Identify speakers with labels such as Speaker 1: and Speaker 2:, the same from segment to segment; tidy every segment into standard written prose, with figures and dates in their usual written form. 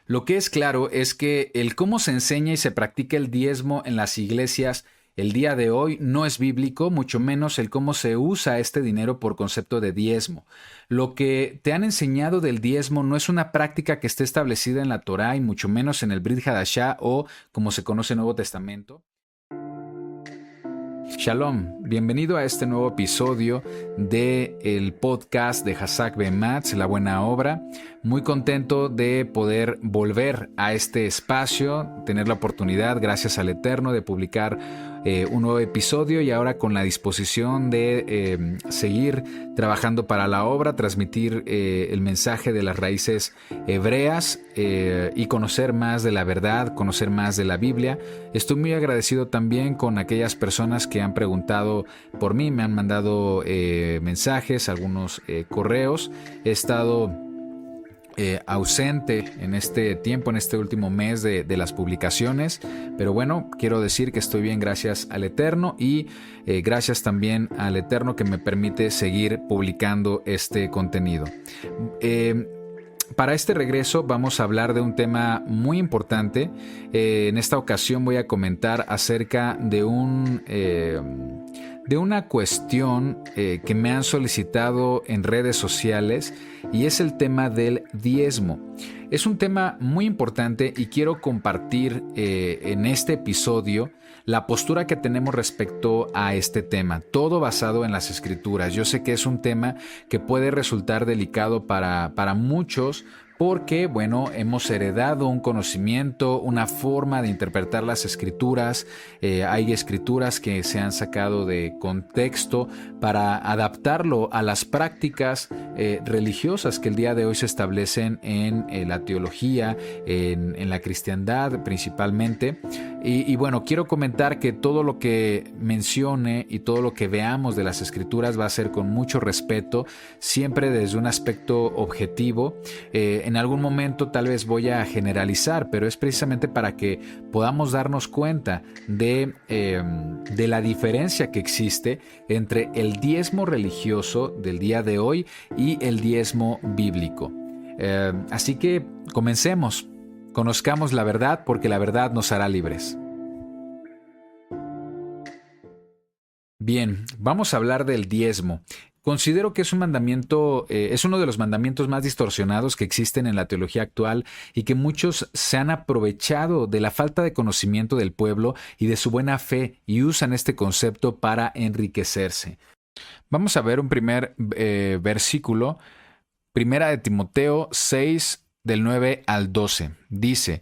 Speaker 1: Lo que es claro es que el cómo se enseña y se practica el diezmo en las iglesias el día de hoy no es bíblico, mucho menos el cómo se usa este dinero por concepto de diezmo. Lo que te han enseñado del diezmo no es una práctica que esté establecida en la Torá y mucho menos en el Brit Hadashah o como se conoce en el Nuevo Testamento. Shalom, bienvenido a este nuevo episodio del podcast de Hazak Bematz, La Buena Obra. Muy contento de poder volver a este espacio, tener la oportunidad, gracias al Eterno, de publicar un nuevo episodio y ahora con la disposición de seguir trabajando para la obra, transmitir el mensaje de las raíces hebreas y conocer más de la verdad, conocer más de la Biblia. Estoy muy agradecido también con aquellas personas que han preguntado por mí, me han mandado mensajes, algunos correos. He estado ausente en este tiempo, en este último mes de las publicaciones, pero bueno, quiero decir que estoy bien gracias al Eterno y gracias también al Eterno que me permite seguir publicando este contenido. Para este regreso vamos a hablar de un tema muy importante. En esta ocasión voy a comentar acerca de una cuestión que me han solicitado en redes sociales y es el tema del diezmo. Es un tema muy importante y quiero compartir en este episodio la postura que tenemos respecto a este tema, todo basado en las Escrituras. Yo sé que es un tema que puede resultar delicado para muchos, porque, bueno, hemos heredado un conocimiento, una forma de interpretar las escrituras. Hay escrituras que se han sacado de contexto para adaptarlo a las prácticas religiosas que el día de hoy se establecen en la teología, en la cristiandad principalmente. Y bueno, quiero comentar que todo lo que mencione y todo lo que veamos de las escrituras va a ser con mucho respeto, siempre desde un aspecto objetivo. En algún momento tal vez voy a generalizar, pero es precisamente para que podamos darnos cuenta de la diferencia que existe entre el diezmo religioso del día de hoy y el diezmo bíblico. Así que comencemos. Conozcamos la verdad porque la verdad nos hará libres. Bien, vamos a hablar del diezmo. Considero que es un mandamiento, es uno de los mandamientos más distorsionados que existen en la teología actual y que muchos se han aprovechado de la falta de conocimiento del pueblo y de su buena fe y usan este concepto para enriquecerse. Vamos a ver un primer versículo, Primera de Timoteo 6, del 9 al 12. Dice: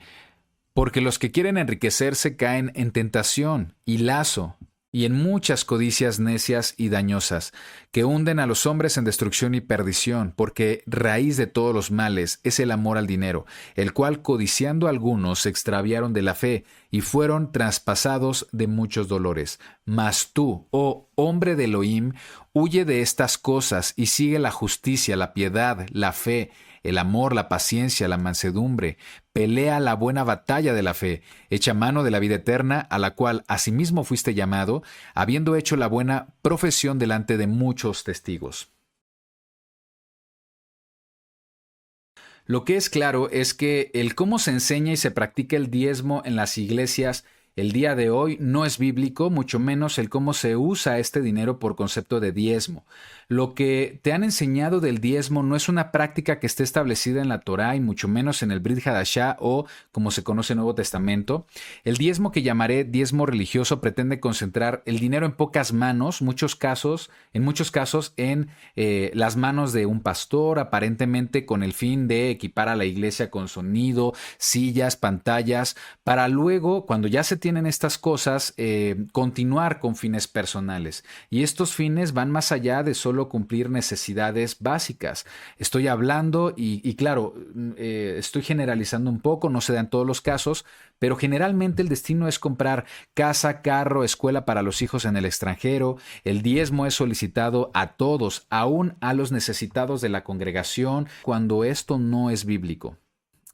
Speaker 1: porque los que quieren enriquecerse caen en tentación y lazo, y en muchas codicias necias y dañosas, que hunden a los hombres en destrucción y perdición, porque raíz de todos los males es el amor al dinero, el cual codiciando algunos se extraviaron de la fe, y fueron traspasados de muchos dolores. Mas tú, oh hombre de Elohim, huye de estas cosas, y sigue la justicia, la piedad, la fe, el amor, la paciencia, la mansedumbre. Pelea la buena batalla de la fe, echa mano de la vida eterna, a la cual asimismo fuiste llamado, habiendo hecho la buena profesión delante de muchos testigos. Lo que es claro es que el cómo se enseña y se practica el diezmo en las iglesias el día de hoy no es bíblico, mucho menos el cómo se usa este dinero por concepto de diezmo. Lo que te han enseñado del diezmo no es una práctica que esté establecida en la Torá y mucho menos en el Brit Hadashah o como se conoce en el Nuevo Testamento. El diezmo que llamaré diezmo religioso pretende concentrar el dinero en pocas manos, en muchos casos en las manos de un pastor, aparentemente con el fin de equipar a la iglesia con sonido, sillas, pantallas, para luego, cuando ya se tienen estas cosas, continuar con fines personales. Y estos fines van más allá de solo cumplir necesidades básicas. Estoy hablando y claro, estoy generalizando un poco, no se da en todos los casos, pero generalmente el destino es comprar casa, carro, escuela para los hijos en el extranjero. El diezmo es solicitado a todos, aún a los necesitados de la congregación, cuando esto no es bíblico.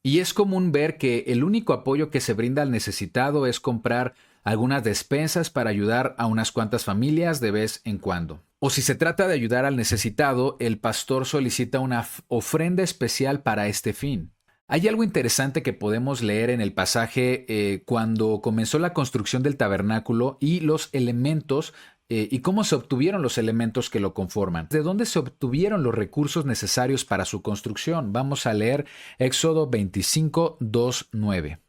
Speaker 1: Y es común ver que el único apoyo que se brinda al necesitado es comprar algunas despensas para ayudar a unas cuantas familias de vez en cuando. O si se trata de ayudar al necesitado, el pastor solicita una ofrenda especial para este fin. Hay algo interesante que podemos leer en el pasaje cuando comenzó la construcción del tabernáculo y los elementos y cómo se obtuvieron los elementos que lo conforman. ¿De dónde se obtuvieron los recursos necesarios para su construcción? Vamos a leer Éxodo 25, 2, 9.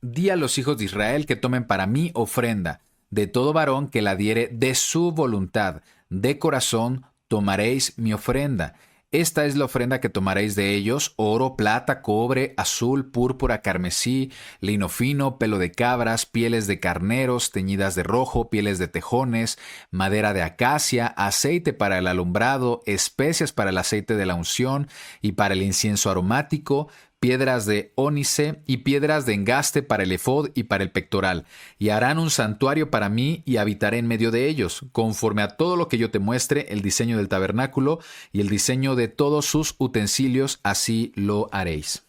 Speaker 1: Di a los hijos de Israel que tomen para mí ofrenda, de todo varón que la diere de su voluntad, de corazón tomaréis mi ofrenda. Esta es la ofrenda que tomaréis de ellos: oro, plata, cobre, azul, púrpura, carmesí, lino fino, pelo de cabras, pieles de carneros teñidas de rojo, pieles de tejones, madera de acacia, aceite para el alumbrado, especias para el aceite de la unción y para el incienso aromático, piedras de ónice y piedras de engaste para el efod y para el pectoral, y harán un santuario para mí y habitaré en medio de ellos, conforme a todo lo que yo te muestre, el diseño del tabernáculo y el diseño de todos sus utensilios, así lo haréis.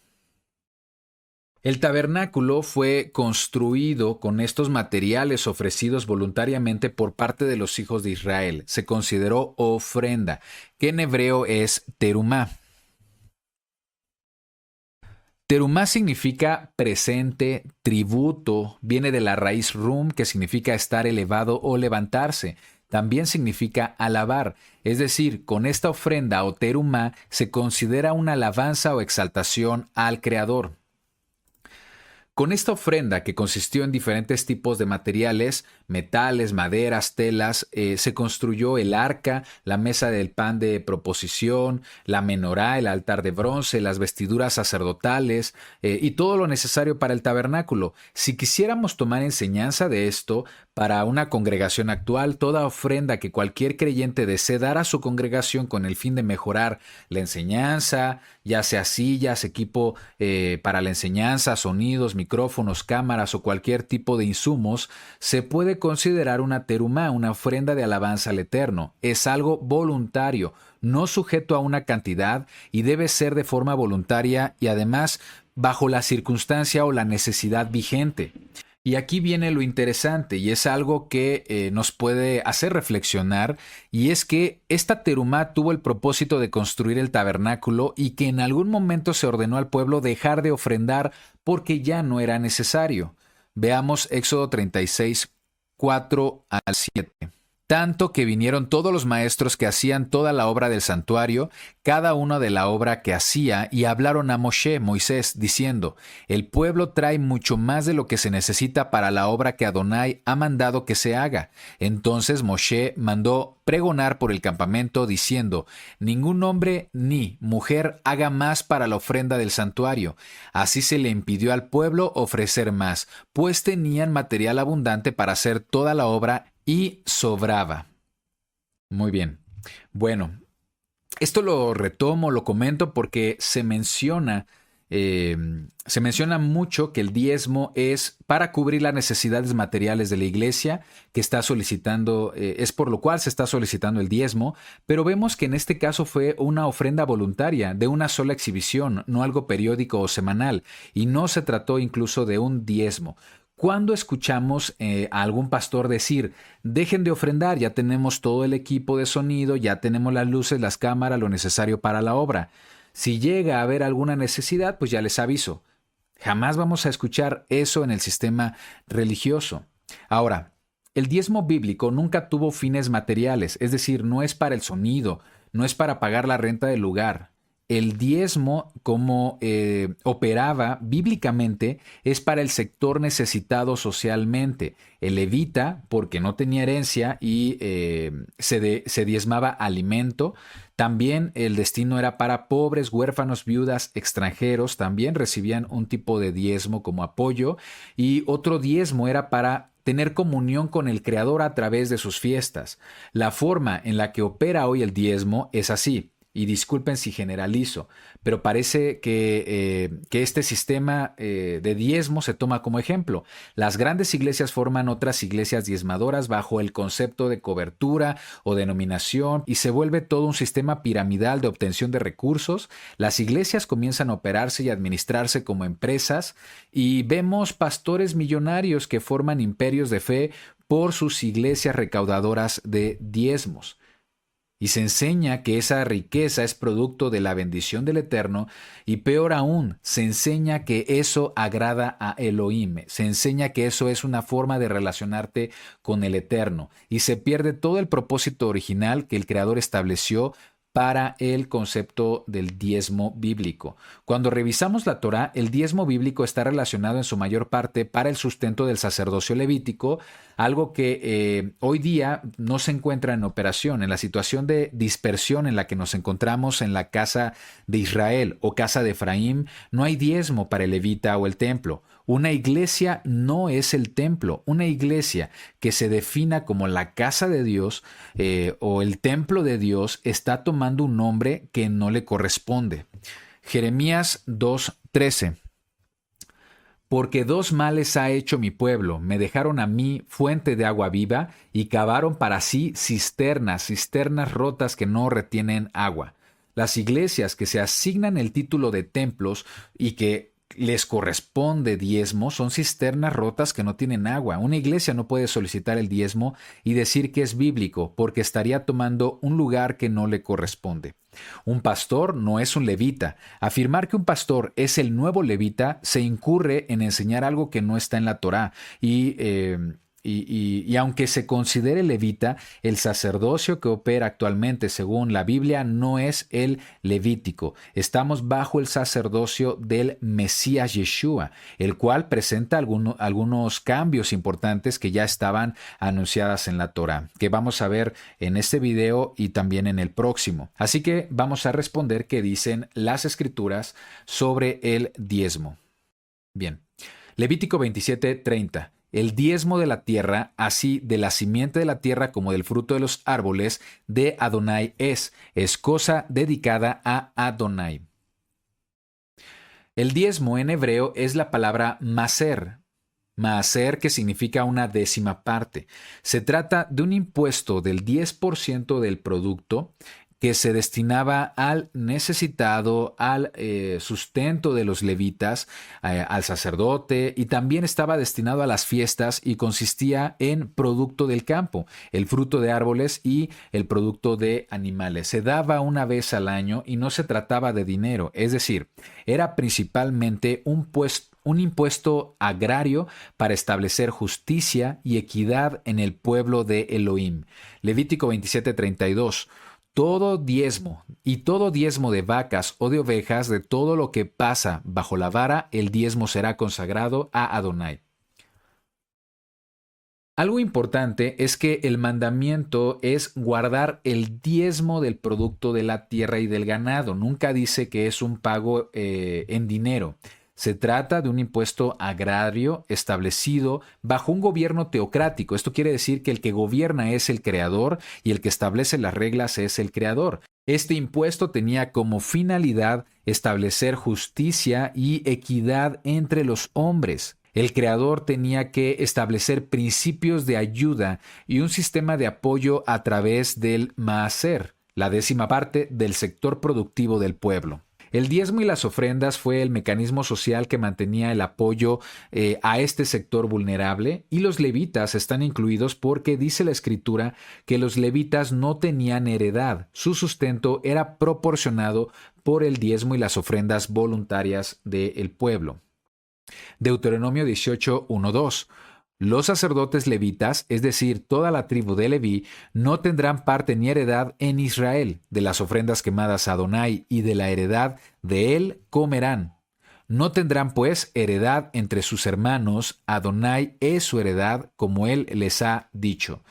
Speaker 1: El tabernáculo fue construido con estos materiales ofrecidos voluntariamente por parte de los hijos de Israel. Se consideró ofrenda, que en hebreo es terumá. Terumá significa presente, tributo, viene de la raíz rum, que significa estar elevado o levantarse. También significa alabar, es decir, con esta ofrenda o terumá se considera una alabanza o exaltación al Creador. Con esta ofrenda, que consistió en diferentes tipos de materiales, metales, maderas, telas, se construyó el arca, la mesa del pan de proposición, la menorá, el altar de bronce, las vestiduras sacerdotales y todo lo necesario para el tabernáculo. Si quisiéramos tomar enseñanza de esto, para una congregación actual, toda ofrenda que cualquier creyente desee dar a su congregación con el fin de mejorar la enseñanza, ya sea sillas, equipo para la enseñanza, sonidos, micrófonos, cámaras o cualquier tipo de insumos, se puede considerar una terumá, una ofrenda de alabanza al Eterno. Es algo voluntario, no sujeto a una cantidad, y debe ser de forma voluntaria y además bajo la circunstancia o la necesidad vigente. Y aquí viene lo interesante, y es algo que nos puede hacer reflexionar, y es que esta terumá tuvo el propósito de construir el tabernáculo y que en algún momento se ordenó al pueblo dejar de ofrendar porque ya no era necesario. Veamos Éxodo 36, 4 al 7. Tanto que vinieron todos los maestros que hacían toda la obra del santuario, cada uno de la obra que hacía, y hablaron a Moshe, Moisés, diciendo: el pueblo trae mucho más de lo que se necesita para la obra que Adonai ha mandado que se haga. Entonces Moshe mandó pregonar por el campamento, diciendo: ningún hombre ni mujer haga más para la ofrenda del santuario. Así se le impidió al pueblo ofrecer más, pues tenían material abundante para hacer toda la obra y sobraba. Muy bien. Bueno, esto lo retomo, lo comento porque se menciona mucho que el diezmo es para cubrir las necesidades materiales de la iglesia que está solicitando, es por lo cual se está solicitando el diezmo, pero vemos que en este caso fue una ofrenda voluntaria de una sola exhibición, no algo periódico o semanal, y no se trató incluso de un diezmo. Cuando escuchamos a algún pastor decir: dejen de ofrendar, ya tenemos todo el equipo de sonido, ya tenemos las luces, las cámaras, lo necesario para la obra. Si llega a haber alguna necesidad, pues ya les aviso. Jamás vamos a escuchar eso en el sistema religioso. Ahora, el diezmo bíblico nunca tuvo fines materiales, es decir, no es para el sonido, no es para pagar la renta del lugar. El diezmo, como operaba bíblicamente, es para el sector necesitado socialmente. El levita, porque no tenía herencia y se diezmaba alimento. También el destino era para pobres, huérfanos, viudas, extranjeros. También recibían un tipo de diezmo como apoyo. Y otro diezmo era para tener comunión con el Creador a través de sus fiestas. La forma en la que opera hoy el diezmo es así. Y disculpen si generalizo, pero parece que este sistema de diezmo se toma como ejemplo. Las grandes iglesias forman otras iglesias diezmadoras bajo el concepto de cobertura o denominación, y se vuelve todo un sistema piramidal de obtención de recursos. Las iglesias comienzan a operarse y administrarse como empresas, y vemos pastores millonarios que forman imperios de fe por sus iglesias recaudadoras de diezmos. Y se enseña que esa riqueza es producto de la bendición del Eterno y peor aún, se enseña que eso agrada a Elohim, se enseña que eso es una forma de relacionarte con el Eterno y se pierde todo el propósito original que el Creador estableció para el concepto del diezmo bíblico. Cuando revisamos la Torá, el diezmo bíblico está relacionado en su mayor parte para el sustento del sacerdocio levítico, algo que hoy día no se encuentra en operación. En la situación de dispersión en la que nos encontramos en la casa de Israel o casa de Efraín, no hay diezmo para el levita o el templo. Una iglesia no es el templo. Una iglesia que se defina como la casa de Dios o el templo de Dios está tomando un nombre que no le corresponde. Jeremías 2:13. Porque dos males ha hecho mi pueblo, me dejaron a mí fuente de agua viva y cavaron para sí cisternas rotas que no retienen agua. Las iglesias que se asignan el título de templos y que les corresponde diezmo son cisternas rotas que no tienen agua. Una iglesia no puede solicitar el diezmo y decir que es bíblico porque estaría tomando un lugar que no le corresponde. Un pastor no es un levita. Afirmar que un pastor es el nuevo levita se incurre en enseñar algo que no está en la Torá y aunque se considere levita, el sacerdocio que opera actualmente según la Biblia no es el levítico. Estamos bajo el sacerdocio del Mesías Yeshua, el cual presenta algunos cambios importantes que ya estaban anunciadas en la Torá, que vamos a ver en este video y también en el próximo. Así que vamos a responder qué dicen las Escrituras sobre el diezmo. Bien, Levítico 27:30. El diezmo de la tierra, así de la simiente de la tierra como del fruto de los árboles, de Adonai es cosa dedicada a Adonai. El diezmo en hebreo es la palabra maser. Maaser, que significa una décima parte. Se trata de un impuesto del 10% del producto que se destinaba al necesitado, al sustento de los levitas, al sacerdote, y también estaba destinado a las fiestas y consistía en producto del campo, el fruto de árboles y el producto de animales. Se daba una vez al año y no se trataba de dinero, es decir, era principalmente un impuesto agrario para establecer justicia y equidad en el pueblo de Elohim. Levítico 27:32. Todo diezmo de vacas o de ovejas, de todo lo que pasa bajo la vara, el diezmo será consagrado a Adonai. Algo importante es que el mandamiento es guardar el diezmo del producto de la tierra y del ganado. Nunca dice que es un pago en dinero. Se trata de un impuesto agrario establecido bajo un gobierno teocrático. Esto quiere decir que el que gobierna es el creador y el que establece las reglas es el creador. Este impuesto tenía como finalidad establecer justicia y equidad entre los hombres. El creador tenía que establecer principios de ayuda y un sistema de apoyo a través del maaser, la décima parte del sector productivo del pueblo. El diezmo y las ofrendas fue el mecanismo social que mantenía el apoyo a este sector vulnerable, y los levitas están incluidos porque dice la Escritura que los levitas no tenían heredad. Su sustento era proporcionado por el diezmo y las ofrendas voluntarias del pueblo. Deuteronomio 18:1-2. Los sacerdotes levitas, es decir, toda la tribu de Leví, no tendrán parte ni heredad en Israel. De las ofrendas quemadas a Adonai y de la heredad de él comerán. No tendrán pues heredad entre sus hermanos. Adonai es su heredad, como él les ha dicho.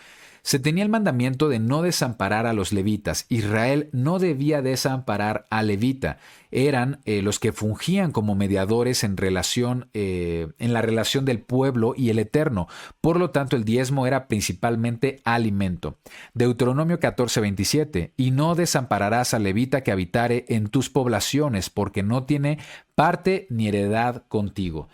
Speaker 1: Se tenía el mandamiento de no desamparar a los levitas. Israel no debía desamparar al levita. Eran los que fungían como mediadores en la relación del pueblo y el Eterno. Por lo tanto, el diezmo era principalmente alimento. Deuteronomio 14:27. Y no desampararás al levita que habitare en tus poblaciones, porque no tiene parte ni heredad contigo.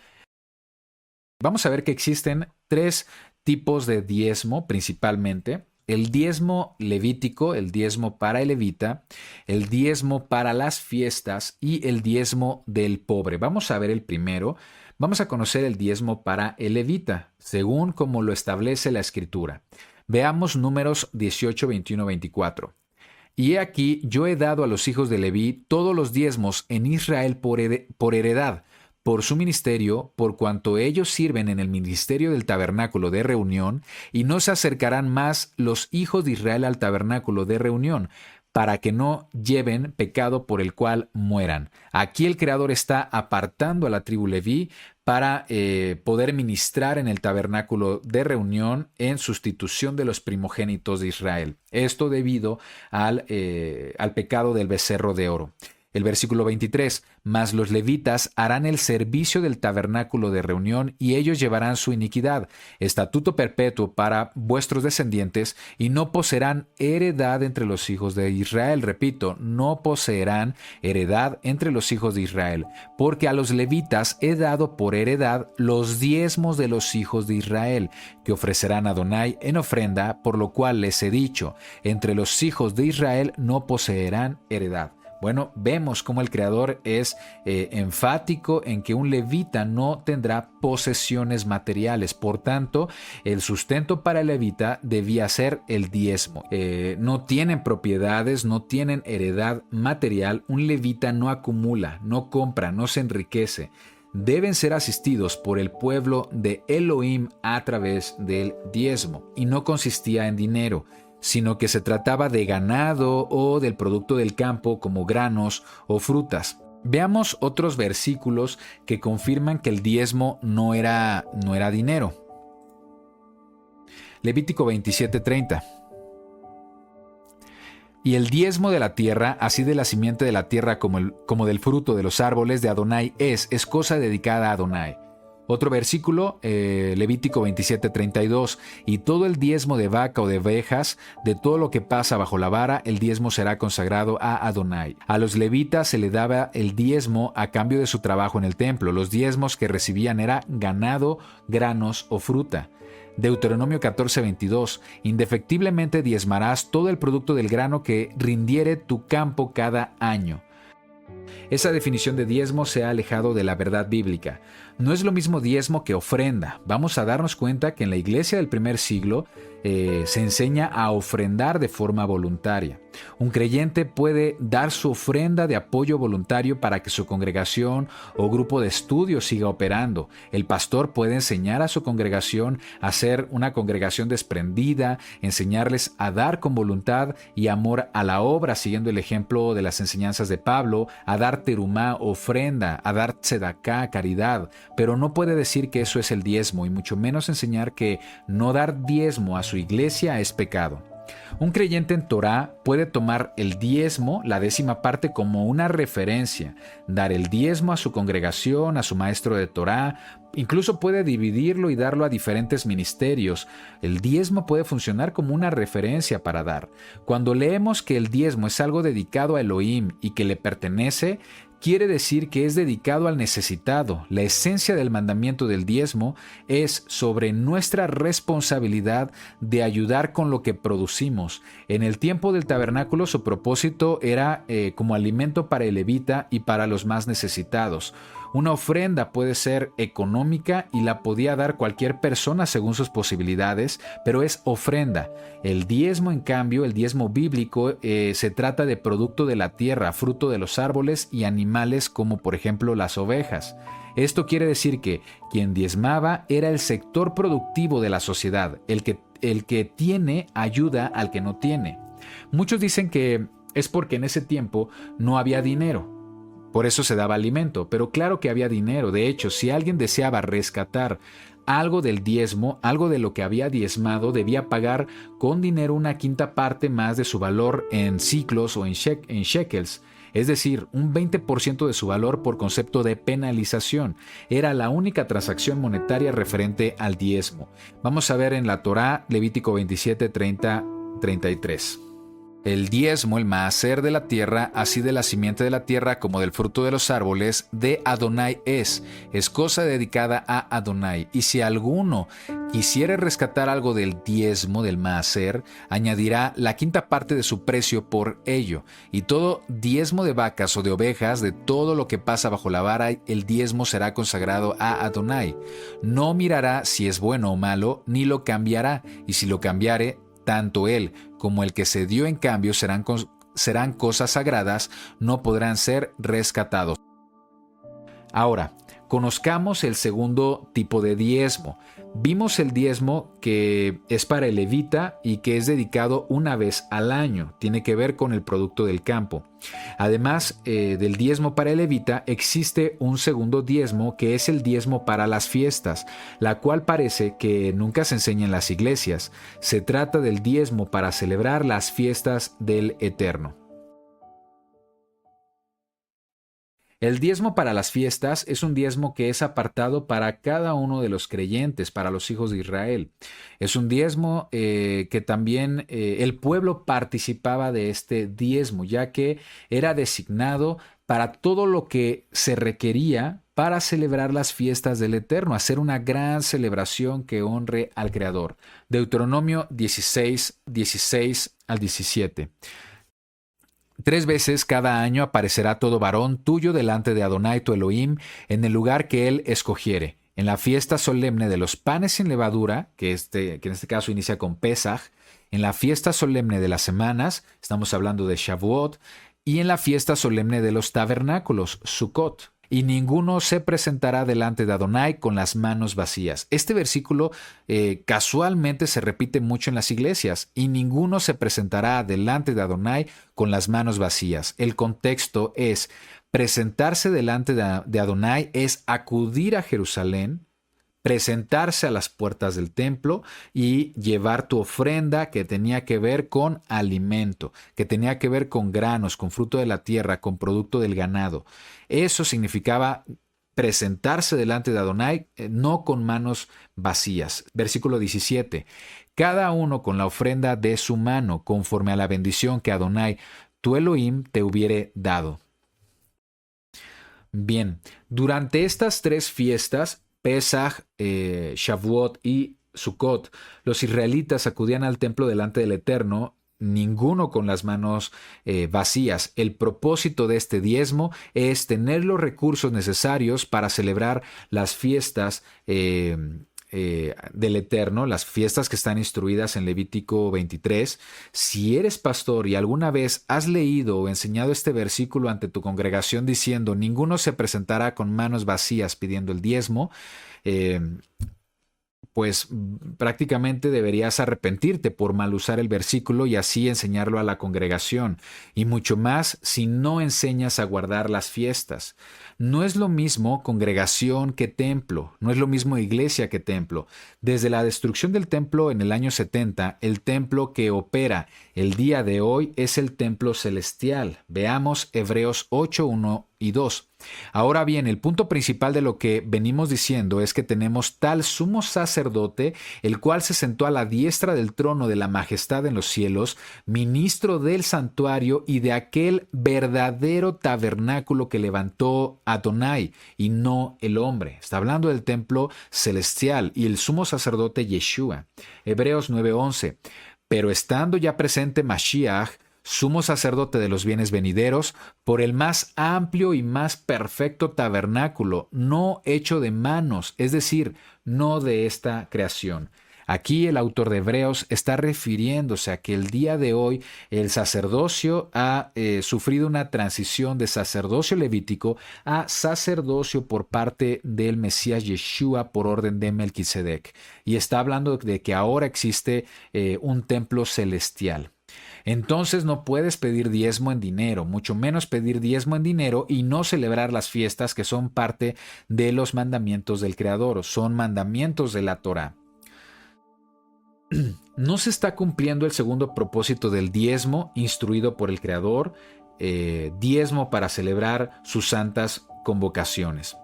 Speaker 1: Vamos a ver que existen tres tipos de diezmo principalmente: el diezmo levítico, el diezmo para el levita, el diezmo para las fiestas y el diezmo del pobre. Vamos a ver el primero. Vamos a conocer el diezmo para el levita, según como lo establece la Escritura. Veamos Números 18, 21, 24. Y he aquí, yo he dado a los hijos de Leví todos los diezmos en Israel por heredad, por su ministerio, por cuanto ellos sirven en el ministerio del tabernáculo de reunión, y no se acercarán más los hijos de Israel al tabernáculo de reunión, para que no lleven pecado por el cual mueran. Aquí el Creador está apartando a la tribu Leví para poder ministrar en el tabernáculo de reunión en sustitución de los primogénitos de Israel. Esto debido al pecado del becerro de oro. El versículo 23, mas los levitas harán el servicio del tabernáculo de reunión y ellos llevarán su iniquidad, estatuto perpetuo para vuestros descendientes, y no poseerán heredad entre los hijos de Israel. Repito, no poseerán heredad entre los hijos de Israel, porque a los levitas he dado por heredad los diezmos de los hijos de Israel, que ofrecerán a Adonai en ofrenda, por lo cual les he dicho, entre los hijos de Israel no poseerán heredad. Bueno, vemos cómo el Creador es enfático en que un levita no tendrá posesiones materiales. Por tanto, el sustento para el levita debía ser el diezmo. No tienen propiedades, no tienen heredad material. Un levita no acumula, no compra, no se enriquece. Deben ser asistidos por el pueblo de Elohim a través del diezmo. Y no consistía en dinero, sino que se trataba de ganado o del producto del campo como granos o frutas. Veamos otros versículos que confirman que el diezmo no era dinero. Levítico 27:30. Y el diezmo de la tierra, así de la simiente de la tierra como del fruto de los árboles de Adonai es cosa dedicada a Adonai. Otro versículo, Levítico 27:32, y todo el diezmo de vaca o de ovejas, de todo lo que pasa bajo la vara, el diezmo será consagrado a Adonai. A los levitas se le daba el diezmo a cambio de su trabajo en el templo. Los diezmos que recibían era ganado, granos o fruta. Deuteronomio 14:22, indefectiblemente diezmarás todo el producto del grano que rindiere tu campo cada año. Esa definición de diezmo se ha alejado de la verdad bíblica. No es lo mismo diezmo que ofrenda. Vamos a darnos cuenta que en la iglesia del primer siglo se enseña a ofrendar de forma voluntaria. Un creyente puede dar su ofrenda de apoyo voluntario para que su congregación o grupo de estudio siga operando. El pastor puede enseñar a su congregación a ser una congregación desprendida, enseñarles a dar con voluntad y amor a la obra, siguiendo el ejemplo de las enseñanzas de Pablo, a dar terumá, ofrenda, a dar tzedaká, caridad, pero no puede decir que eso es el diezmo y mucho menos enseñar que no dar diezmo a su iglesia es pecado. Un creyente en Torá puede tomar el diezmo, la 10ª parte, como una referencia, dar el diezmo a su congregación, a su maestro de Torá, incluso puede dividirlo y darlo a diferentes ministerios. El diezmo puede funcionar como una referencia para dar. Cuando leemos que el diezmo es algo dedicado a Elohim y que le pertenece, quiere decir que es dedicado al necesitado. La esencia del mandamiento del diezmo es sobre nuestra responsabilidad de ayudar con lo que producimos. En el tiempo del tabernáculo su propósito era como alimento para el levita y para los más necesitados. Una ofrenda puede ser económica y la podía dar cualquier persona según sus posibilidades, pero es ofrenda. El diezmo, en cambio, el diezmo bíblico, se trata de producto de la tierra, fruto de los árboles y animales como por ejemplo las ovejas. Esto quiere decir que quien diezmaba era el sector productivo de la sociedad, el que tiene ayuda al que no tiene. Muchos dicen que es porque en ese tiempo no había dinero. Por eso se daba alimento, pero claro que había dinero. De hecho, si alguien deseaba rescatar algo del diezmo, algo de lo que había diezmado, debía pagar con dinero una 1/5 parte más de su valor en siclos o en shekels, es decir, un 20% de su valor por concepto de penalización. Era la única transacción monetaria referente al diezmo. Vamos a ver en la Torá, Levítico 27, 30, 33. El diezmo, el maaser de la tierra, así de la simiente de la tierra como del fruto de los árboles, de Adonai es cosa dedicada a Adonai. Y si alguno quisiere rescatar algo del diezmo, del maaser, añadirá la 1/5 parte de su precio por ello. Y todo diezmo de vacas o de ovejas, de todo lo que pasa bajo la vara, el diezmo será consagrado a Adonai. No mirará si es bueno o malo, ni lo cambiará, y si lo cambiare, tanto él como el que se dio en cambio serán serán cosas sagradas, no podrán ser rescatados. Ahora, conozcamos el segundo tipo de diezmo. Vimos el diezmo que es para el levita y que es dedicado una vez al año. Tiene que ver con el producto del campo. Además del diezmo para el levita, existe un segundo diezmo que es el diezmo para las fiestas, la cual parece que nunca se enseña en las iglesias. Se trata del diezmo para celebrar las fiestas del Eterno. El diezmo para las fiestas es un diezmo que es apartado para cada uno de los creyentes, para los hijos de Israel. Es un diezmo que también el pueblo participaba de este diezmo, ya que era designado para todo lo que se requería para celebrar las fiestas del Eterno, hacer una gran celebración que honre al Creador. Deuteronomio 16, 16 al 17. 3 veces cada año aparecerá todo varón tuyo delante de Adonai tu Elohim en el lugar que él escogiere. En la fiesta solemne de los panes sin levadura, que en este caso inicia con Pesaj, en la fiesta solemne de las semanas, estamos hablando de Shavuot, y en la fiesta solemne de los tabernáculos, Sukkot. Y ninguno se presentará delante de Adonai con las manos vacías. Este versículo casualmente se repite mucho en las iglesias. Y ninguno se presentará delante de Adonai con las manos vacías. El contexto es presentarse delante de Adonai es acudir a Jerusalén, presentarse a las puertas del templo y llevar tu ofrenda que tenía que ver con alimento, que tenía que ver con granos, con fruto de la tierra, con producto del ganado. Eso significaba presentarse delante de Adonai, no con manos vacías. Versículo 17. Cada uno con la ofrenda de su mano, conforme a la bendición que Adonai, tu Elohim, te hubiere dado. Bien, durante estas 3 fiestas, Pesaj, Shavuot y Sukkot, los israelitas acudían al templo delante del Eterno, ninguno con las manos vacías. El propósito de este diezmo es tener los recursos necesarios para celebrar las fiestas del Eterno, las fiestas que están instruidas en Levítico 23. Si eres pastor y alguna vez has leído o enseñado este versículo ante tu congregación diciendo ninguno se presentará con manos vacías pidiendo el diezmo, pues prácticamente deberías arrepentirte por mal usar el versículo y así enseñarlo a la congregación, y mucho más si no enseñas a guardar las fiestas. No es lo mismo congregación que templo, no es lo mismo iglesia que templo. Desde la destrucción del templo en el año 70, el templo que opera el día de hoy es el templo celestial. Veamos Hebreos 8, 1 y 2. Ahora bien, el punto principal de lo que venimos diciendo es que tenemos tal sumo sacerdote, el cual se sentó a la diestra del trono de la majestad en los cielos, ministro del santuario y de aquel verdadero tabernáculo que levantó Adonai y no el hombre. Está hablando del templo celestial y el sumo sacerdote Yeshua. Hebreos 9:11. Pero estando ya presente Mashiach, sumo sacerdote de los bienes venideros, por el más amplio y más perfecto tabernáculo, no hecho de manos, es decir, no de esta creación. Aquí el autor de Hebreos está refiriéndose a que el día de hoy el sacerdocio ha sufrido una transición de sacerdocio levítico a sacerdocio por parte del Mesías Yeshua por orden de Melquisedec. Y está hablando de que ahora existe un templo celestial. Entonces no puedes pedir diezmo en dinero, mucho menos pedir diezmo en dinero y no celebrar las fiestas que son parte de los mandamientos del Creador, son mandamientos de la Torá. No se está cumpliendo el segundo propósito del diezmo instruido por el Creador, diezmo para celebrar sus santas convocaciones.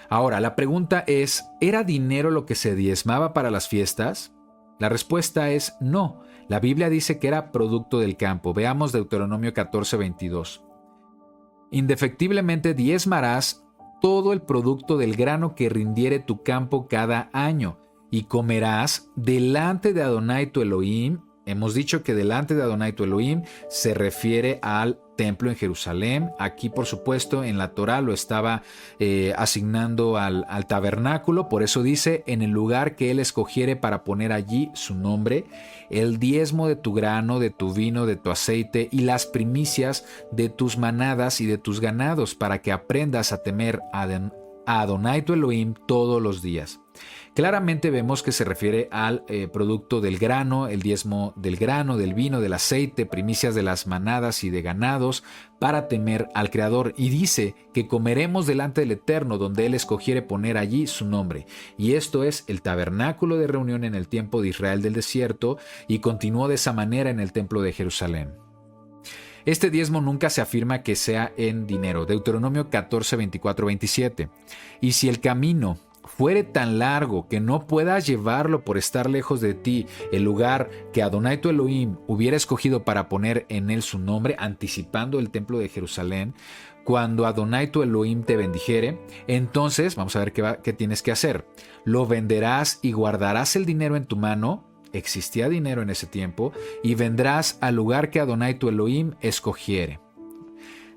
Speaker 1: Ahora, la pregunta es, ¿era dinero lo que se diezmaba para las fiestas? La respuesta es no. La Biblia dice que era producto del campo. Veamos Deuteronomio 14:22. Indefectiblemente diezmarás todo el producto del grano que rindiere tu campo cada año, y comerás delante de Adonai tu Elohim Hemos dicho que delante de Adonai tu Elohim se refiere al templo en Jerusalén. Aquí, por supuesto, en la Torá lo estaba asignando al tabernáculo. Por eso dice, en el lugar que él escogiere para poner allí su nombre, el diezmo de tu grano, de tu vino, de tu aceite y las primicias de tus manadas y de tus ganados, para que aprendas a temer a Adonai tu Elohim todos los días. Claramente vemos que se refiere al producto del grano, el diezmo del grano, del vino, del aceite, primicias de las manadas y de ganados, para temer al Creador. Y dice que comeremos delante del Eterno, donde Él escogiere poner allí su nombre. Y esto es el tabernáculo de reunión en el tiempo de Israel del desierto, y continuó de esa manera en el templo de Jerusalén. Este diezmo nunca se afirma que sea en dinero. Deuteronomio 14, 24, 27. Y si el camino fuere tan largo que no puedas llevarlo por estar lejos de ti, el lugar que Adonai tu Elohim hubiera escogido para poner en él su nombre, anticipando el templo de Jerusalén, cuando Adonai tu Elohim te bendijere, entonces, vamos a ver qué tienes que hacer. Lo venderás y guardarás el dinero en tu mano. Existía dinero en ese tiempo, y vendrás al lugar que Adonai tu Elohim escogiere.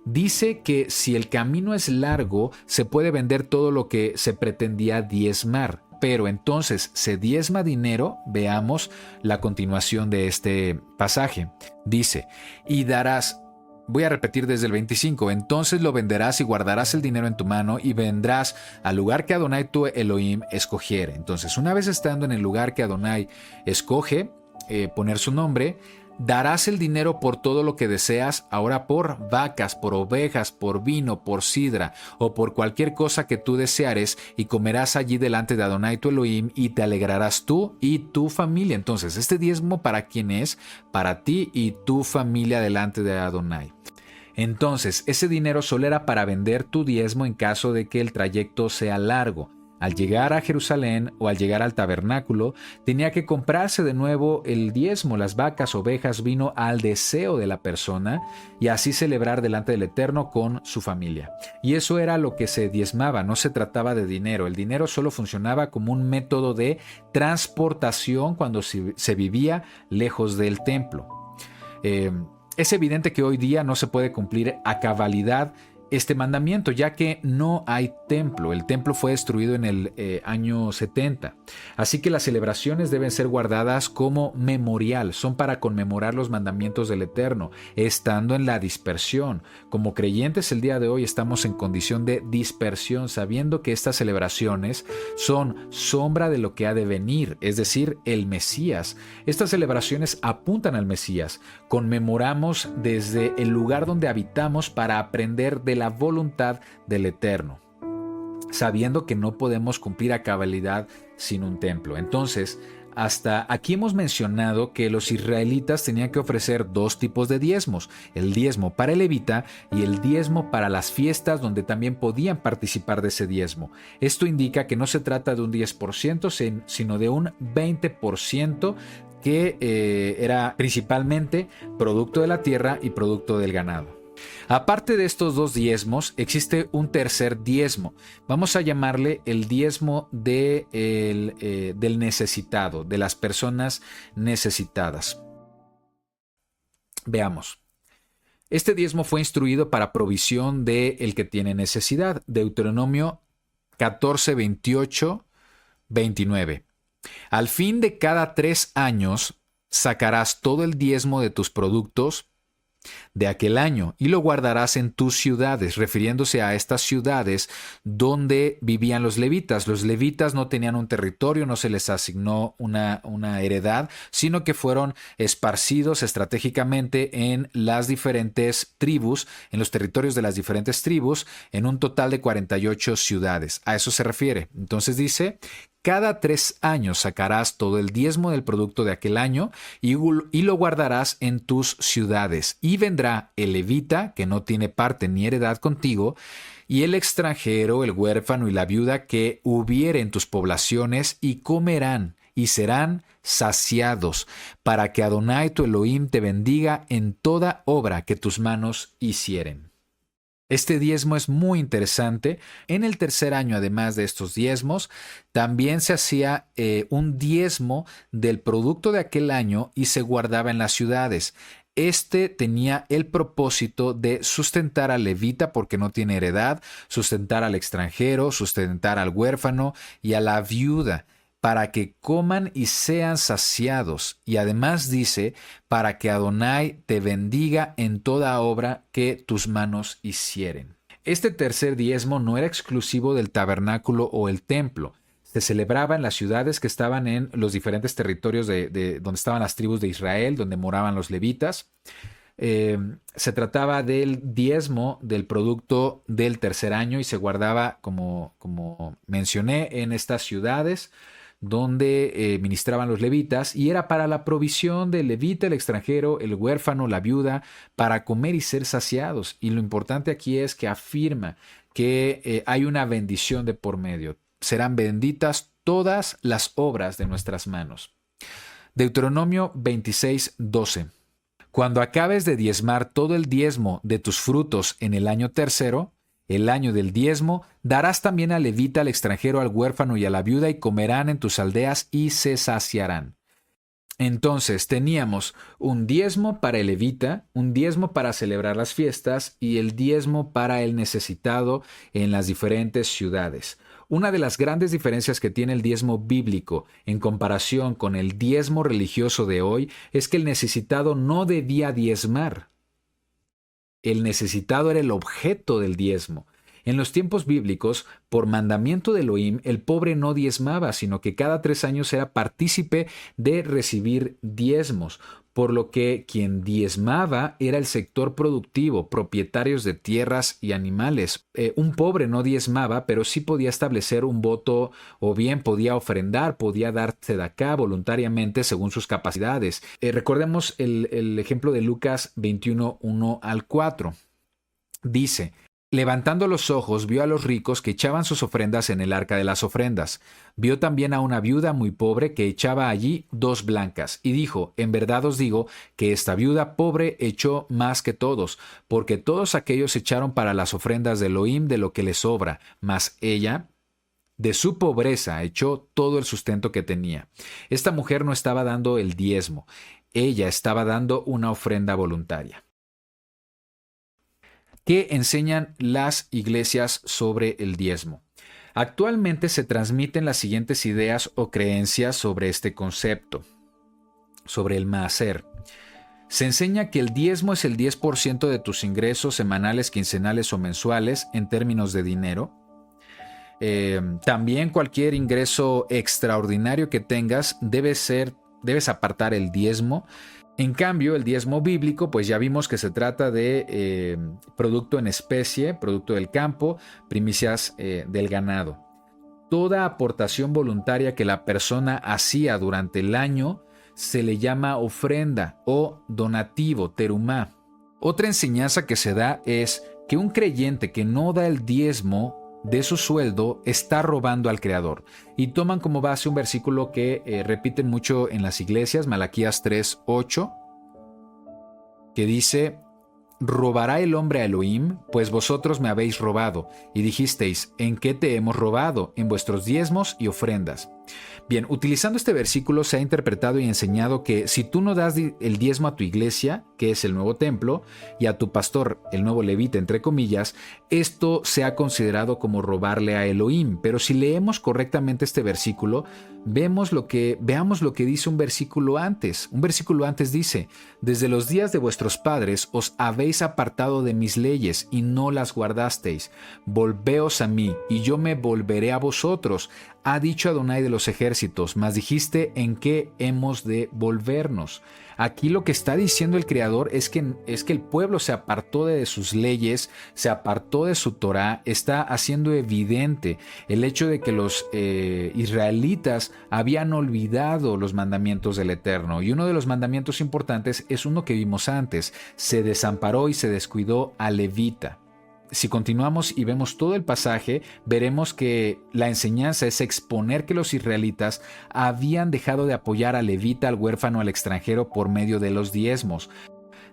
Speaker 1: Dice que si el camino es largo, se puede vender todo lo que se pretendía diezmar, pero entonces se diezma dinero. Veamos la continuación de este pasaje. Dice, y darás, voy a repetir desde el 25, entonces lo venderás y guardarás el dinero en tu mano y vendrás al lugar que Adonai tu Elohim escogiere. Entonces, una vez estando en el lugar que Adonai escoge poner su nombre, darás el dinero por todo lo que deseas, ahora por vacas, por ovejas, por vino, por sidra o por cualquier cosa que tú deseares, y comerás allí delante de Adonai tu Elohim, y te alegrarás tú y tu familia. Entonces, este diezmo, ¿para quién es? Para ti y tu familia delante de Adonai. Entonces, ese dinero solo era para vender tu diezmo en caso de que el trayecto sea largo. Al llegar a Jerusalén o al llegar al tabernáculo, tenía que comprarse de nuevo el diezmo, las vacas, ovejas, vino, al deseo de la persona, y así celebrar delante del Eterno con su familia. Y eso era lo que se diezmaba, no se trataba de dinero. El dinero solo funcionaba como un método de transportación cuando se vivía lejos del templo. Es evidente que hoy día no se puede cumplir a cabalidad este mandamiento, ya que no hay templo. El templo fue destruido en el año 70. Así que las celebraciones deben ser guardadas como memorial. Son para conmemorar los mandamientos del Eterno, estando en la dispersión. Como creyentes, el día de hoy estamos en condición de dispersión, sabiendo que estas celebraciones son sombra de lo que ha de venir, es decir, el Mesías. Estas celebraciones apuntan al Mesías. Conmemoramos desde el lugar donde habitamos para aprender de la voluntad del Eterno, sabiendo que no podemos cumplir a cabalidad sin un templo. Entonces, hasta aquí hemos mencionado que los israelitas tenían que ofrecer dos tipos de diezmos: el diezmo para el levita y el diezmo para las fiestas, donde también podían participar de ese diezmo. Esto indica que no se trata de un 10%, sino de un 20%, que era principalmente producto de la tierra y producto del ganado. Aparte de estos dos diezmos, existe un tercer diezmo. Vamos a llamarle el diezmo del necesitado, de las personas necesitadas. Veamos. Este diezmo fue instruido para provisión del que tiene necesidad. Deuteronomio 14, 28, 29. Al fin de cada 3 años sacarás todo el diezmo de tus productos de aquel año y lo guardarás en tus ciudades, refiriéndose a estas ciudades donde vivían los levitas. Los levitas no tenían un territorio, no se les asignó una heredad, sino que fueron esparcidos estratégicamente en las diferentes tribus, en los territorios de las diferentes tribus, en un total de 48 ciudades. A eso se refiere. Entonces dice: cada 3 años sacarás todo el diezmo del producto de aquel año y lo guardarás en tus ciudades. Y vendrá el levita, que no tiene parte ni heredad contigo, y el extranjero, el huérfano y la viuda que hubiere en tus poblaciones, y comerán y serán saciados, para que Adonai tu Elohim te bendiga en toda obra que tus manos hicieren. Este diezmo es muy interesante. En el tercer año, además de estos diezmos, también se hacía un diezmo del producto de aquel año y se guardaba en las ciudades. Este tenía el propósito de sustentar al levita porque no tiene heredad, sustentar al extranjero, sustentar al huérfano y a la viuda, para que coman y sean saciados. Y además dice, para que Adonai te bendiga en toda obra que tus manos hicieren. Este tercer diezmo no era exclusivo del tabernáculo o el templo. Se celebraba en las ciudades que estaban en los diferentes territorios de donde estaban las tribus de Israel, donde moraban los levitas. Se trataba del diezmo del producto del tercer año y se guardaba, como mencioné, en estas ciudades donde ministraban los levitas, y era para la provisión del levita, el extranjero, el huérfano, la viuda, para comer y ser saciados. Y lo importante aquí es que afirma que hay una bendición de por medio. Serán benditas todas las obras de nuestras manos. Deuteronomio 26:12. Cuando acabes de diezmar todo el diezmo de tus frutos en el año tercero, el año del diezmo, darás también al levita, al extranjero, al huérfano y a la viuda, y comerán en tus aldeas y se saciarán. Entonces teníamos un diezmo para el levita, un diezmo para celebrar las fiestas y el diezmo para el necesitado en las diferentes ciudades. Una de las grandes diferencias que tiene el diezmo bíblico en comparación con el diezmo religioso de hoy es que el necesitado no debía diezmar. El necesitado era el objeto del diezmo. En los tiempos bíblicos, por mandamiento de Elohim, el pobre no diezmaba, sino que cada 3 años era partícipe de recibir diezmos, por lo que quien diezmaba era el sector productivo, propietarios de tierras y animales. Un pobre no diezmaba, pero sí podía establecer un voto, o bien podía ofrendar, podía dar tzedaká voluntariamente según sus capacidades. Recordemos el ejemplo de Lucas 21, 1 al 4. Dice: levantando los ojos, vio a los ricos que echaban sus ofrendas en el arca de las ofrendas. Vio también a una viuda muy pobre que echaba allí 2 blancas, y dijo: en verdad os digo que esta viuda pobre echó más que todos, porque todos aquellos echaron para las ofrendas de Elohim de lo que les sobra, mas ella, de su pobreza, echó todo el sustento que tenía. Esta mujer no estaba dando el diezmo, ella estaba dando una ofrenda voluntaria. ¿Qué enseñan las iglesias sobre el diezmo? Actualmente se transmiten las siguientes ideas o creencias sobre este concepto, sobre el maaser. Se enseña que el diezmo es el 10% de tus ingresos semanales, quincenales o mensuales en términos de dinero. También cualquier ingreso extraordinario que tengas debes apartar el diezmo. En cambio, el diezmo bíblico, pues ya vimos que se trata de producto en especie, producto del campo, primicias del ganado. Toda aportación voluntaria que la persona hacía durante el año se le llama ofrenda o donativo, terumá. Otra enseñanza que se da es que un creyente que no da el diezmo de su sueldo está robando al Creador. Y toman como base un versículo que repiten mucho en las iglesias, Malaquías 3:8, que dice: ¿robará el hombre a Elohim? Pues vosotros me habéis robado. Y dijisteis: ¿en qué te hemos robado? En vuestros diezmos y ofrendas. Bien, utilizando este versículo se ha interpretado y enseñado que si tú no das el diezmo a tu iglesia, que es el nuevo templo, y a tu pastor, el nuevo levita, entre comillas, esto se ha considerado como robarle a Elohim. Pero si leemos correctamente este versículo, veamos lo que dice un versículo antes. Un versículo antes dice: desde los días de vuestros padres os habéis apartado de mis leyes y no las guardasteis. Volveos a mí, y yo me volveré a vosotros, ha dicho Adonai de los ejércitos. Mas dijiste: ¿en qué hemos de volvernos? Aquí lo que está diciendo el Creador es que el pueblo se apartó de sus leyes, se apartó de su Torá. Está haciendo evidente el hecho de que los israelitas habían olvidado los mandamientos del Eterno. Y uno de los mandamientos importantes es uno que vimos antes: se desamparó y se descuidó al levita. Si continuamos y vemos todo el pasaje, veremos que la enseñanza es exponer que los israelitas habían dejado de apoyar al levita, al huérfano, al extranjero por medio de los diezmos.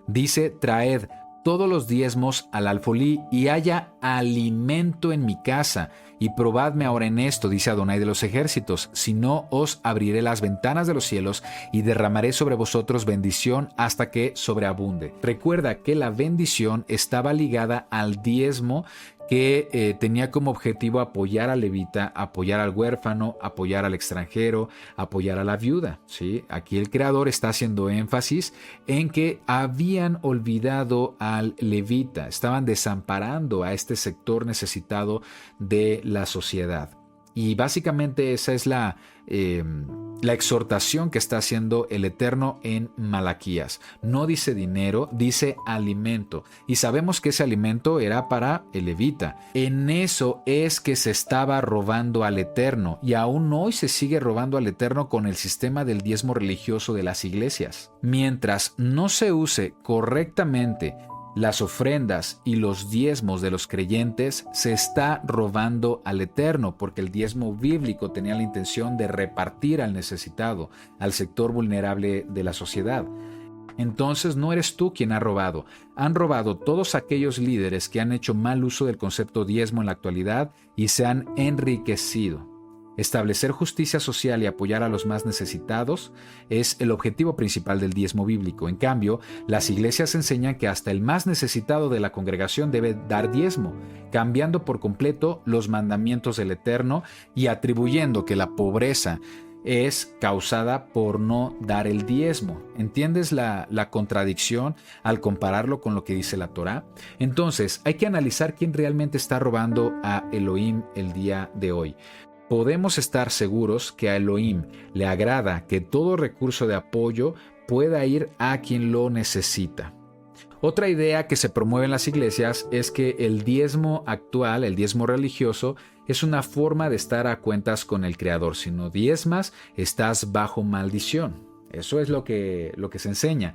Speaker 1: Dice: traed todos los diezmos al alfolí y haya alimento en mi casa. Y probadme ahora en esto, dice Adonai de los ejércitos, si no os abriré las ventanas de los cielos y derramaré sobre vosotros bendición hasta que sobreabunde. Recuerda que la bendición estaba ligada al diezmo que tenía como objetivo apoyar al levita, apoyar al huérfano, apoyar al extranjero, apoyar a la viuda, ¿sí? Aquí el creador está haciendo énfasis en que habían olvidado al levita, estaban desamparando a este sector necesitado de la sociedad. Y básicamente esa es la exhortación que está haciendo el Eterno en Malaquías. No dice dinero, dice alimento. Y sabemos que ese alimento era para el levita. En eso es que se estaba robando al Eterno. Y aún hoy se sigue robando al Eterno con el sistema del diezmo religioso de las iglesias. Mientras no se use correctamente las ofrendas y los diezmos de los creyentes, se está robando al Eterno, porque el diezmo bíblico tenía la intención de repartir al necesitado, al sector vulnerable de la sociedad. Entonces no eres tú quien ha robado. Han robado todos aquellos líderes que han hecho mal uso del concepto diezmo en la actualidad y se han enriquecido. Establecer justicia social y apoyar a los más necesitados es el objetivo principal del diezmo bíblico. En cambio, las iglesias enseñan que hasta el más necesitado de la congregación debe dar diezmo, cambiando por completo los mandamientos del Eterno y atribuyendo que la pobreza es causada por no dar el diezmo. ¿Entiendes la contradicción al compararlo con lo que dice la Torá? Entonces, hay que analizar quién realmente está robando a Elohim el día de hoy. Podemos estar seguros que a Elohim le agrada que todo recurso de apoyo pueda ir a quien lo necesita. Otra idea que se promueve en las iglesias es que el diezmo actual, el diezmo religioso, es una forma de estar a cuentas con el Creador. Si no diezmas, estás bajo maldición. Eso es lo que se enseña.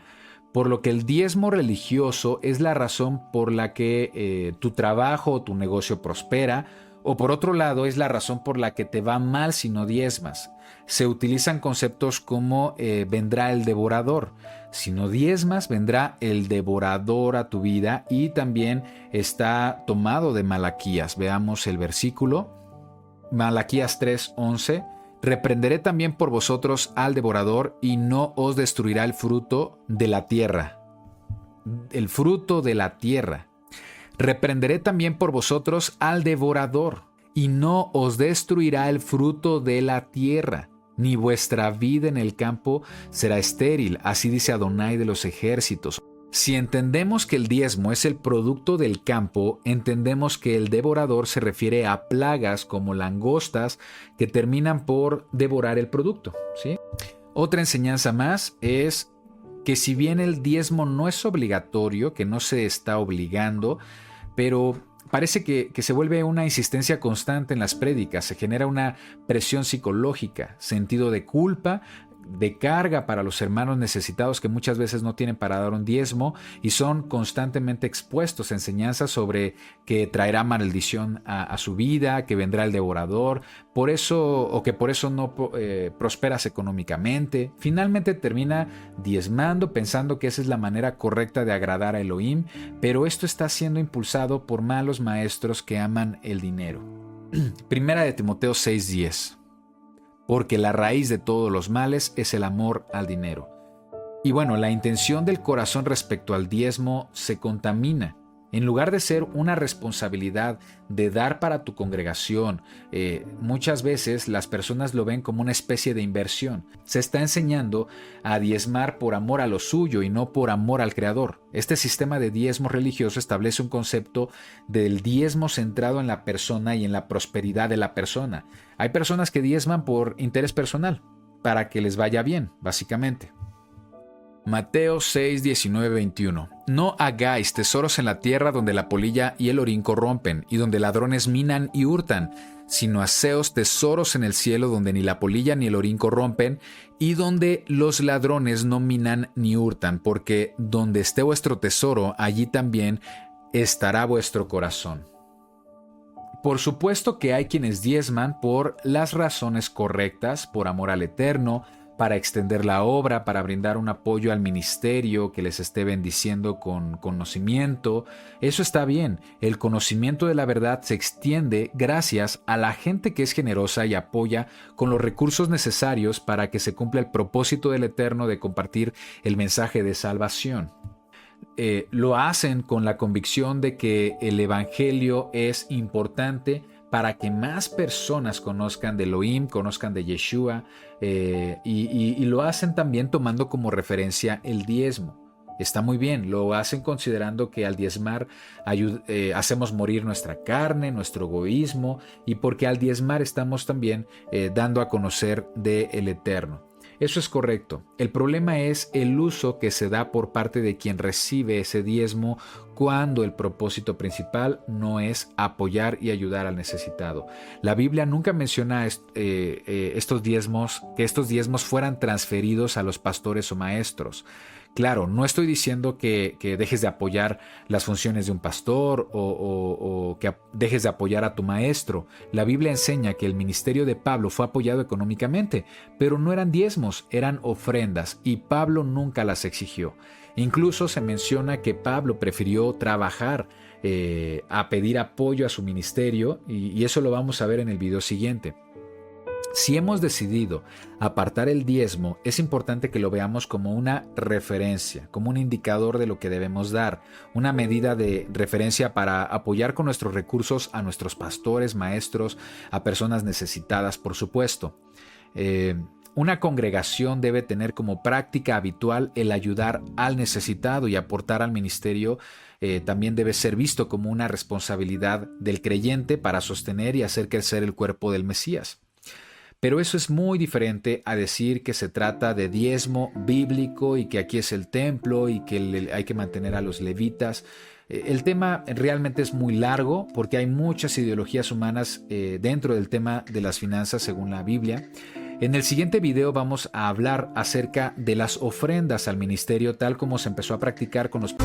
Speaker 1: Por lo que el diezmo religioso es la razón por la que tu trabajo o tu negocio prospera, o por otro lado es la razón por la que te va mal si no diezmas. Se utilizan conceptos como vendrá el devorador. Si no diezmas, vendrá el devorador a tu vida, y también está tomado de Malaquías. Veamos el versículo. Malaquías 3:11. Reprenderé también por vosotros al devorador y no os destruirá el fruto de la tierra. El fruto de la tierra. Reprenderé también por vosotros al devorador, y no os destruirá el fruto de la tierra, ni vuestra vida en el campo será estéril, así dice Adonai de los ejércitos. Si entendemos que el diezmo es el producto del campo, entendemos que el devorador se refiere a plagas como langostas que terminan por devorar el producto, ¿sí? Otra enseñanza más es que si bien el diezmo no es obligatorio, que no se está obligando, pero parece que se vuelve una insistencia constante en las prédicas, se genera una presión psicológica, sentido de culpa, de carga para los hermanos necesitados que muchas veces no tienen para dar un diezmo y son constantemente expuestos a enseñanzas sobre que traerá maldición a su vida, que vendrá el devorador, por eso no prosperas económicamente. Finalmente termina diezmando pensando que esa es la manera correcta de agradar a Elohim, pero esto está siendo impulsado por malos maestros que aman el dinero. Primera de Timoteo 6:10. Porque la raíz de todos los males es el amor al dinero. Y bueno, la intención del corazón respecto al diezmo se contamina. En lugar de ser una responsabilidad de dar para tu congregación, muchas veces las personas lo ven como una especie de inversión. Se está enseñando a diezmar por amor a lo suyo y no por amor al Creador. Este sistema de diezmo religioso establece un concepto del diezmo centrado en la persona y en la prosperidad de la persona. Hay personas que diezman por interés personal, para que les vaya bien, básicamente. Mateo 6, 19, 21. No hagáis tesoros en la tierra donde la polilla y el orín corrompen, y donde ladrones minan y hurtan, sino haceos tesoros en el cielo donde ni la polilla ni el orín corrompen, y donde los ladrones no minan ni hurtan, porque donde esté vuestro tesoro, allí también estará vuestro corazón. Por supuesto que hay quienes diezman por las razones correctas, por amor al Eterno, para extender la obra, para brindar un apoyo al ministerio que les esté bendiciendo con conocimiento. Eso está bien. El conocimiento de la verdad se extiende gracias a la gente que es generosa y apoya con los recursos necesarios para que se cumpla el propósito del Eterno de compartir el mensaje de salvación. Lo hacen con la convicción de que el Evangelio es importante para que más personas conozcan de Elohim, conozcan de Yeshua, y lo hacen también tomando como referencia el diezmo. Está muy bien, lo hacen considerando que al diezmar hacemos morir nuestra carne, nuestro egoísmo, y porque al diezmar estamos también dando a conocer del Eterno. Eso es correcto. El problema es el uso que se da por parte de quien recibe ese diezmo cuando el propósito principal no es apoyar y ayudar al necesitado. La Biblia nunca menciona que estos diezmos fueran transferidos a los pastores o maestros. Claro, no estoy diciendo que dejes de apoyar las funciones de un pastor o que dejes de apoyar a tu maestro. La Biblia enseña que el ministerio de Pablo fue apoyado económicamente, pero no eran diezmos, eran ofrendas, y Pablo nunca las exigió. Incluso se menciona que Pablo prefirió trabajar a pedir apoyo a su ministerio, y eso lo vamos a ver en el video siguiente. Si hemos decidido apartar el diezmo, es importante que lo veamos como una referencia, como un indicador de lo que debemos dar, una medida de referencia para apoyar con nuestros recursos a nuestros pastores, maestros, a personas necesitadas, por supuesto. Una congregación debe tener como práctica habitual el ayudar al necesitado, y aportar al ministerio también debe ser visto como una responsabilidad del creyente para sostener y hacer crecer el cuerpo del Mesías. Pero eso es muy diferente a decir que se trata de diezmo bíblico y que aquí es el templo y que hay que mantener a los levitas. El tema realmente es muy largo porque hay muchas ideologías humanas dentro del tema de las finanzas según la Biblia. En el siguiente video vamos a hablar acerca de las ofrendas al ministerio tal como se empezó a practicar con los...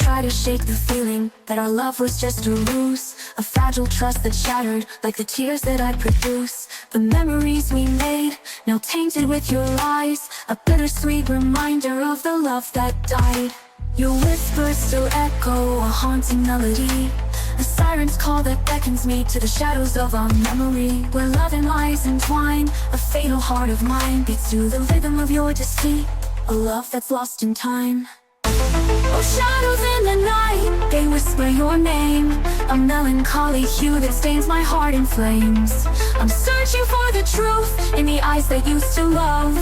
Speaker 2: Try to shake the feeling that our love was just a ruse, a fragile trust that shattered like the tears that I produce. The memories we made, now tainted with your lies, a bittersweet reminder of the love that died. Your whispers still echo, a haunting melody, a siren's call that beckons me to the shadows of our memory, where love and lies entwine. A fatal heart of mine beats to the rhythm of your deceit, a love that's lost in time. Oh, shadows in the night, they whisper your name, a melancholy hue that stains my heart in flames. I'm searching for the truth in the eyes that used to love,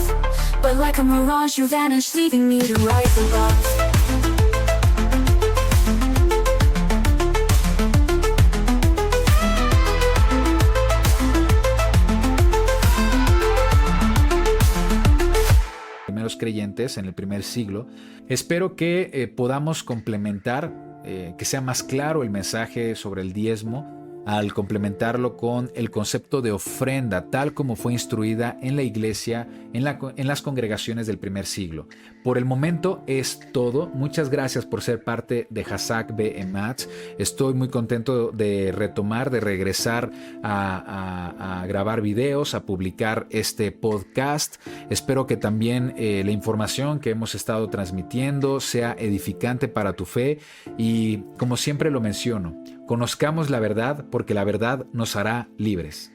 Speaker 2: but like a mirage you vanish, leaving me to rise above.
Speaker 1: Creyentes en el primer siglo. Espero que podamos complementar, que sea más claro el mensaje sobre el diezmo al complementarlo con el concepto de ofrenda tal como fue instruida en la iglesia, en las congregaciones del primer siglo. Por el momento es todo. Muchas gracias por ser parte de Hazak Be'emat. Estoy muy contento de retomar, de regresar a grabar videos, a publicar este podcast. Espero que también la información que hemos estado transmitiendo sea edificante para tu fe, y como siempre lo menciono, conozcamos la verdad porque la verdad nos hará libres.